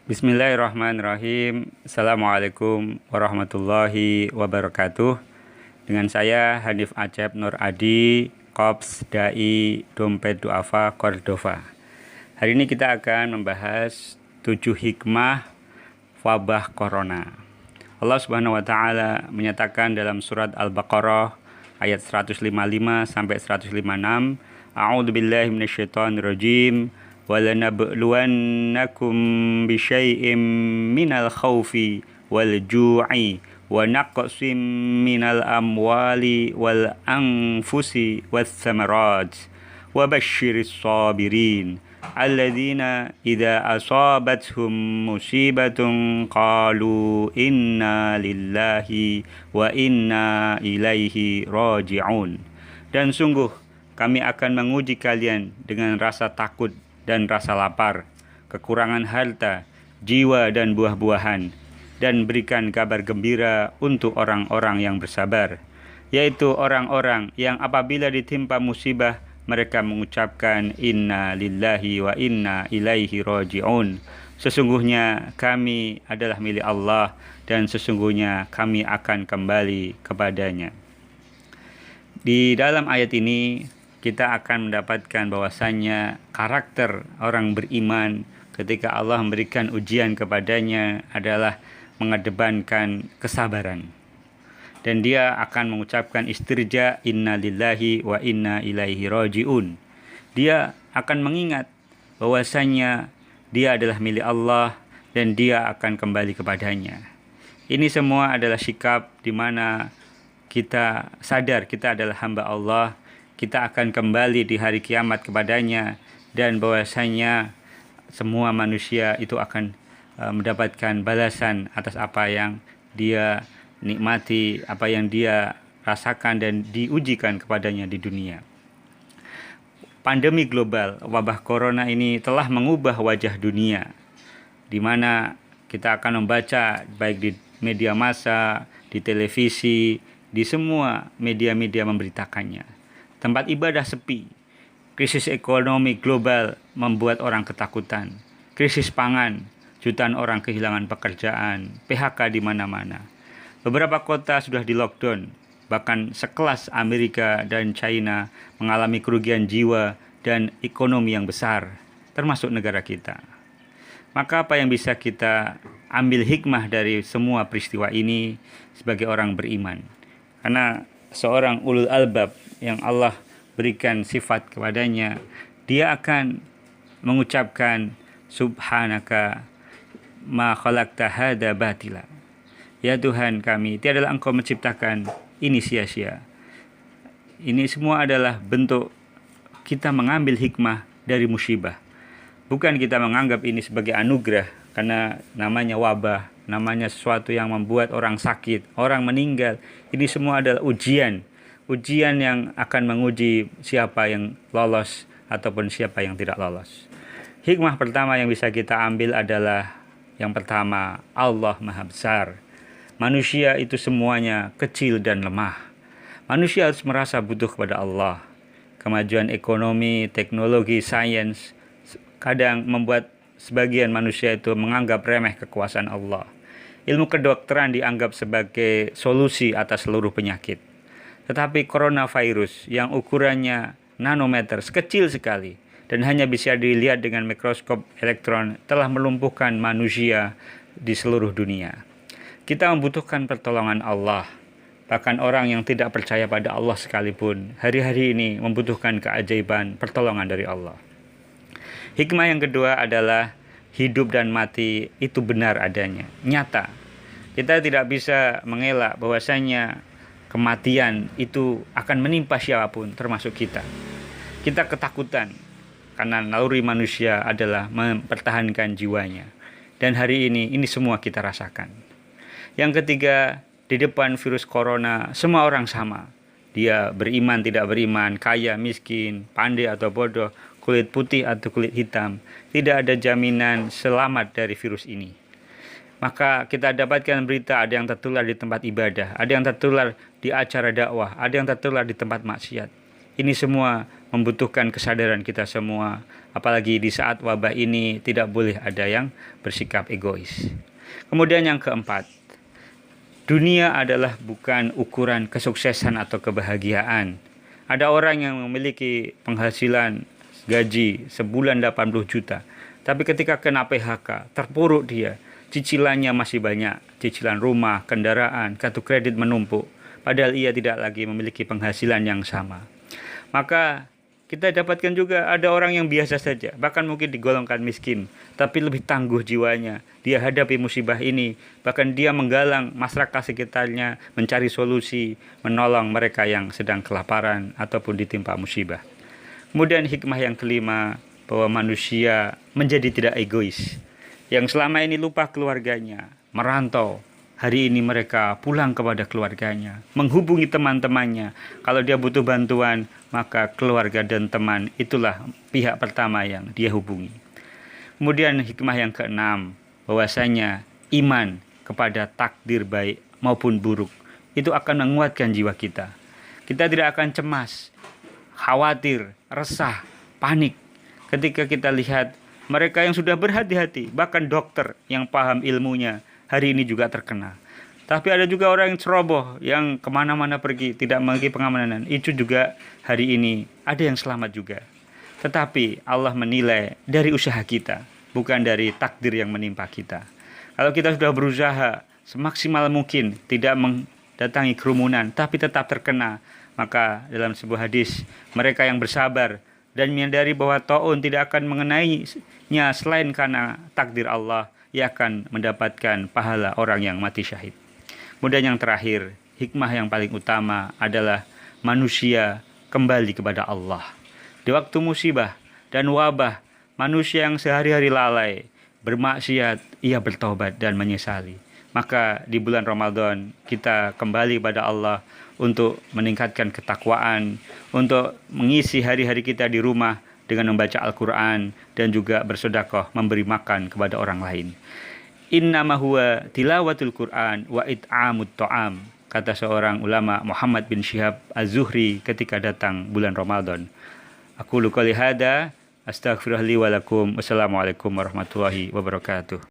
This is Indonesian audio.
Bismillahirrahmanirrahim. Assalamualaikum warahmatullahi wabarakatuh. Dengan saya Hanif Acep Nur Adi, Kops Dai Dompet Duafa Cordova. Hari ini kita akan membahas 7 hikmah wabah corona. Allah Subhanahu wa taala menyatakan dalam surat Al-Baqarah ayat 155 sampai 156, A'udzubillahi minasyaitonirrajim. وَلَنَبْلُوَنَّكُمْ بِشَيْءٍ مِّنَ الْخَوْفِ وَالْجُوعِ وَنَقْصٍ مِّنَ الْأَمْوَالِ وَالْأَنفُسِ وَالثَّمَرَاتِ وَبَشِّرِ الصَّابِرِينَ الَّذِينَ إِذَا أَصَابَتْهُم مُّصِيبَةٌ قَالُوا إِنَّا لِلَّهِ وَإِنَّا إِلَيْهِ رَاجِعُونَ. Dan sungguh kami akan menguji kalian dengan rasa takut dan rasa lapar, kekurangan harta, jiwa dan buah-buahan, dan berikan kabar gembira untuk orang-orang yang bersabar, yaitu orang-orang yang apabila ditimpa musibah, mereka mengucapkan inna lillahi wa inna ilaihi raji'un. Sesungguhnya kami adalah milik Allah dan sesungguhnya kami akan kembali kepadanya. Di dalam ayat ini kita akan mendapatkan bahwasannya karakter orang beriman ketika Allah memberikan ujian kepadanya adalah mengedepankan kesabaran. Dan dia akan mengucapkan istirja inna lillahi wa inna ilaihi raji'un. Dia akan mengingat bahwasannya dia adalah milik Allah dan dia akan kembali kepadanya. Ini semua adalah sikap di mana kita sadar kita adalah hamba Allah, kita akan kembali di hari kiamat kepadanya, dan bahwasanya semua manusia itu akan mendapatkan balasan atas apa yang dia nikmati, apa yang dia rasakan dan diujikan kepadanya di dunia. Pandemi global, wabah corona ini telah mengubah wajah dunia, di mana kita akan membaca baik di media massa, di televisi, di semua media-media memberitakannya. Tempat ibadah sepi, krisis ekonomi global membuat orang ketakutan, krisis pangan, jutaan orang kehilangan pekerjaan, PHK di mana-mana. Beberapa kota sudah di lockdown, bahkan sekelas Amerika dan China mengalami kerugian jiwa dan ekonomi yang besar, termasuk negara kita. Maka apa yang bisa kita ambil hikmah dari semua peristiwa ini sebagai orang beriman? Karena seorang ulul albab yang Allah berikan sifat kepadanya, dia akan mengucapkan subhanaka ma khalaqta hada batila. Ya Tuhan kami, tiadalah Engkau menciptakan ini sia-sia. Ini semua adalah bentuk kita mengambil hikmah dari musibah. Bukan kita menganggap ini sebagai anugerah, karena namanya wabah, namanya sesuatu yang membuat orang sakit, orang meninggal. Ini semua adalah ujian yang akan menguji siapa yang lolos ataupun siapa yang tidak lolos. Hikmah pertama yang bisa kita ambil adalah yang pertama, Allah Maha Besar. Manusia itu semuanya kecil dan lemah. Manusia harus merasa butuh kepada Allah. Kemajuan ekonomi, teknologi, sains kadang membuat sebagian manusia itu menganggap remeh kekuasaan Allah. Ilmu kedokteran dianggap sebagai solusi atas seluruh penyakit. Tetapi coronavirus yang ukurannya nanometer, kecil sekali, dan hanya bisa dilihat dengan mikroskop elektron telah melumpuhkan manusia di seluruh dunia. Kita membutuhkan pertolongan Allah. Bahkan orang yang tidak percaya pada Allah sekalipun hari-hari ini membutuhkan keajaiban pertolongan dari Allah. Hikmah yang kedua adalah hidup dan mati itu benar adanya, nyata. Kita tidak bisa mengelak bahwasanya kematian itu akan menimpa siapapun, termasuk kita. Kita ketakutan karena naluri manusia adalah mempertahankan jiwanya. Dan hari ini semua kita rasakan. Yang ketiga, di depan virus corona, semua orang sama. Dia beriman, tidak beriman, kaya, miskin, pandai atau bodoh, kulit putih atau kulit hitam. Tidak ada jaminan selamat dari virus ini. Maka kita dapatkan berita ada yang tertular di tempat ibadah, ada yang tertular di acara dakwah, ada yang tertular di tempat maksiat. Ini semua membutuhkan kesadaran kita semua. Apalagi di saat wabah ini tidak boleh ada yang bersikap egois. Kemudian yang keempat, dunia adalah bukan ukuran kesuksesan atau kebahagiaan. Ada orang yang memiliki penghasilan gaji sebulan 80 juta. Tapi ketika kena PHK, terpuruk dia. Cicilannya masih banyak. Cicilan rumah, kendaraan, kartu kredit menumpuk. Padahal ia tidak lagi memiliki penghasilan yang sama. Maka kita dapatkan juga ada orang yang biasa saja, bahkan mungkin digolongkan miskin, tapi lebih tangguh jiwanya. Dia hadapi musibah ini, bahkan dia menggalang masyarakat sekitarnya, mencari solusi, menolong mereka yang sedang kelaparan ataupun ditimpa musibah. Kemudian hikmah yang kelima, bahwa manusia menjadi tidak egois. Yang selama ini lupa keluarganya, merantau. Hari ini mereka pulang kepada keluarganya, menghubungi teman-temannya. Kalau dia butuh bantuan, maka keluarga dan teman itulah pihak pertama yang dia hubungi. Kemudian hikmah yang keenam, bahwasanya iman kepada takdir baik maupun buruk itu akan menguatkan jiwa kita. Kita tidak akan cemas, khawatir, resah, panik ketika kita lihat mereka yang sudah berhati-hati, bahkan dokter yang paham ilmunya hari ini juga terkena. Tapi ada juga orang yang ceroboh, yang kemana-mana pergi, tidak memiliki pengamanan. Itu juga hari ini ada yang selamat juga. Tetapi Allah menilai dari usaha kita, bukan dari takdir yang menimpa kita. Kalau kita sudah berusaha semaksimal mungkin tidak mendatangi kerumunan, tapi tetap terkena, maka dalam sebuah hadis, mereka yang bersabar dan menyadari bahwa taun tidak akan mengenainya selain karena takdir Allah, ia akan mendapatkan pahala orang yang mati syahid. Kemudian yang terakhir, hikmah yang paling utama adalah manusia kembali kepada Allah. Di waktu musibah dan wabah, manusia yang sehari-hari lalai, bermaksiat, ia bertobat dan menyesali. Maka di bulan Ramadan kita kembali pada Allah untuk meningkatkan ketakwaan, untuk mengisi hari-hari kita di rumah dengan membaca Al-Quran dan juga bersedekah, memberi makan kepada orang lain. Innama huwa tilawatul Quran wa it'amut ta'am, kata seorang ulama Muhammad bin Syihab Az-Zuhri ketika datang bulan Ramadan. Aku qouli hada, astaghfirullah li wa lakum. Wassalamualaikum warahmatullahi wabarakatuh.